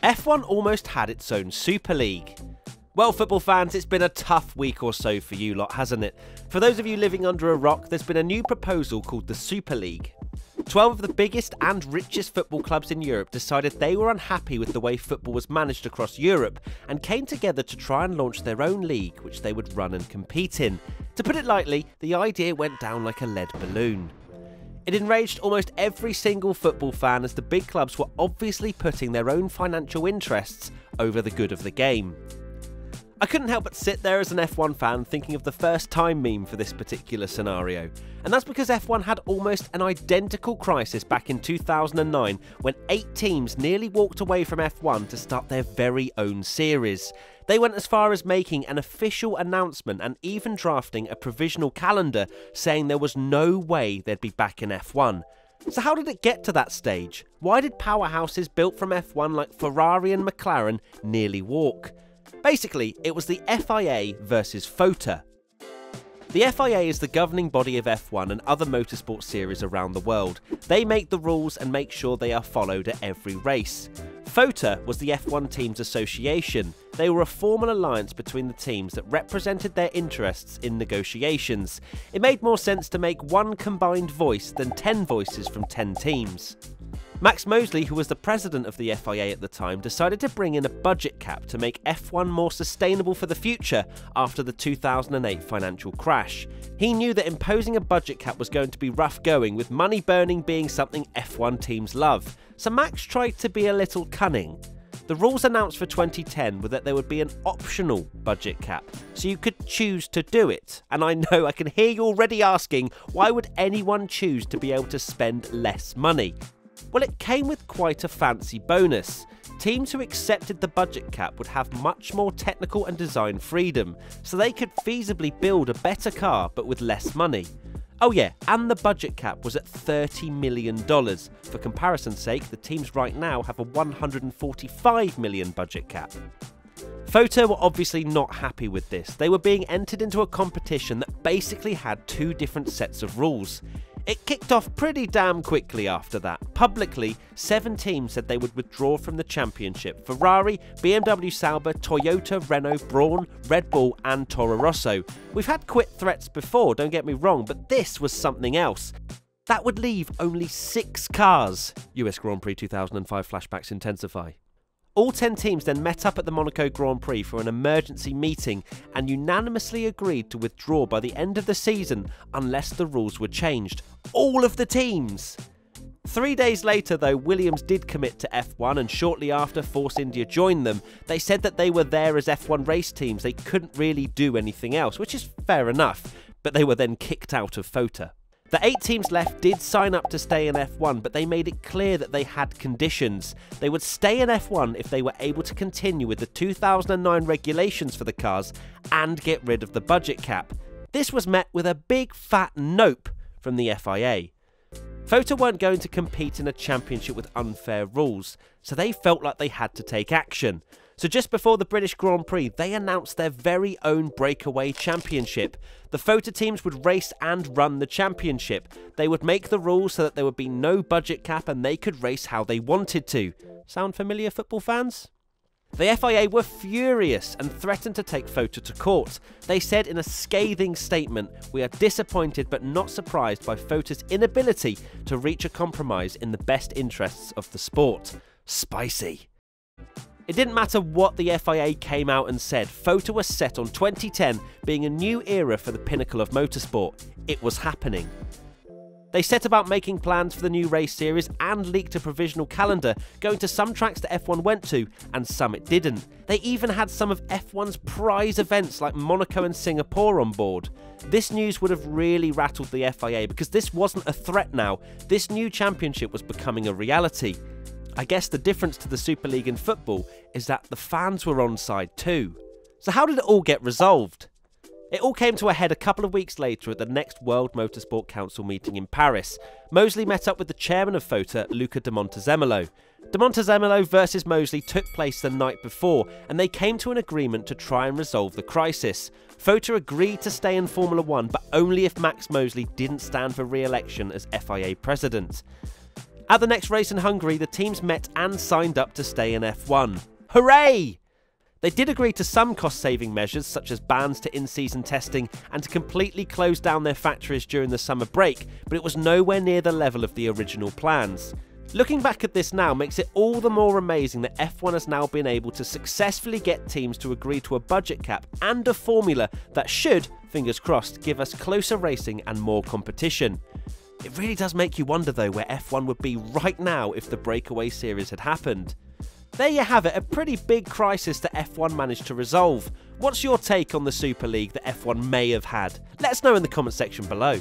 F1 almost had its own Super League. Well, football fans, it's been a tough week or so for you lot, hasn't it? For those of you living under a rock, there's been a new proposal called the Super League. 12 of the biggest and richest football clubs in Europe decided they were unhappy with the way football was managed across Europe and came together to try and launch their own league which they would run and compete in. To put it lightly, the idea went down like a lead balloon. It enraged almost every single football fan as the big clubs were obviously putting their own financial interests over the good of the game. I couldn't help but sit there as an F1 fan thinking of the first time meme for this particular scenario. And that's because F1 had almost an identical crisis back in 2009 when 8 teams nearly walked away from F1 to start their very own series. They went as far as making an official announcement and even drafting a provisional calendar saying there was no way they'd be back in F1. So how did it get to that stage? Why did powerhouses built from F1 like Ferrari and McLaren nearly walk? Basically, it was the FIA versus FOTA. The FIA is the governing body of F1 and other motorsport series around the world. They make the rules and make sure they are followed at every race. FOTA was the F1 Teams Association. They were a formal alliance between the teams that represented their interests in negotiations. It made more sense to make one combined voice than 10 voices from 10 teams. Max Mosley, who was the president of the FIA at the time, decided to bring in a budget cap to make F1 more sustainable for the future after the 2008 financial crash. He knew that imposing a budget cap was going to be rough going, with money burning being something F1 teams love. So Max tried to be a little cunning. The rules announced for 2010 were that there would be an optional budget cap, so you could choose to do it. And I know I can hear you already asking, why would anyone choose to be able to spend less money? Well, it came with quite a fancy bonus. Teams who accepted the budget cap would have much more technical and design freedom, so they could feasibly build a better car but with less money. Oh yeah, and the budget cap was at $30 million. For comparison's sake, the teams right now have a $145 million budget cap. FOTA were obviously not happy with this. They were being entered into a competition that basically had 2 different sets of rules. It kicked off pretty damn quickly after that. Publicly, 7 teams said they would withdraw from the championship: Ferrari, BMW Sauber, Toyota, Renault, Brawn, Red Bull and Toro Rosso. We've had quit threats before, don't get me wrong, but this was something else. That would leave only 6 cars. US Grand Prix 2005 flashbacks intensify. All 10 teams then met up at the Monaco Grand Prix for an emergency meeting and unanimously agreed to withdraw by the end of the season unless the rules were changed. All of the teams! 3 days later though, Williams did commit to F1 and shortly after Force India joined them. They said that they were there as F1 race teams, they couldn't really do anything else, which is fair enough, but they were then kicked out of FOTA. The 8 teams left did sign up to stay in F1, but they made it clear that they had conditions. They would stay in F1 if they were able to continue with the 2009 regulations for the cars and get rid of the budget cap. This was met with a big fat nope from the FIA. FOTA weren't going to compete in a championship with unfair rules, so they felt like they had to take action. So just before the British Grand Prix, they announced their very own breakaway championship. The FOTA teams would race and run the championship. They would make the rules so that there would be no budget cap and they could race how they wanted to. Sound familiar, football fans? The FIA were furious and threatened to take FOTA to court. They said in a scathing statement, "We are disappointed but not surprised by FOTA's inability to reach a compromise in the best interests of the sport." Spicy. It didn't matter what the FIA came out and said, FOTA was set on 2010 being a new era for the pinnacle of motorsport. It was happening. They set about making plans for the new race series and leaked a provisional calendar, going to some tracks that F1 went to and some it didn't. They even had some of F1's prize events like Monaco and Singapore on board. This news would have really rattled the FIA because this wasn't a threat now. This new championship was becoming a reality. I guess the difference to the Super League in football is that the fans were on side too. So how did it all get resolved? It all came to a head a couple of weeks later at the next World Motorsport Council meeting in Paris. Mosley met up with the chairman of FOTA, Luca de Montezemolo. De Montezemolo versus Mosley took place the night before, and they came to an agreement to try and resolve the crisis. FOTA agreed to stay in Formula 1, but only if Max Mosley didn't stand for re-election as FIA president. At the next race in Hungary, the teams met and signed up to stay in F1. Hooray! They did agree to some cost-saving measures, such as bans to in-season testing and to completely close down their factories during the summer break, but it was nowhere near the level of the original plans. Looking back at this now makes it all the more amazing that F1 has now been able to successfully get teams to agree to a budget cap and a formula that should, fingers crossed, give us closer racing and more competition. It really does make you wonder though where F1 would be right now if the breakaway series had happened. There you have it, a pretty big crisis that F1 managed to resolve. What's your take on the Super League that F1 may have had? Let us know in the comment section below.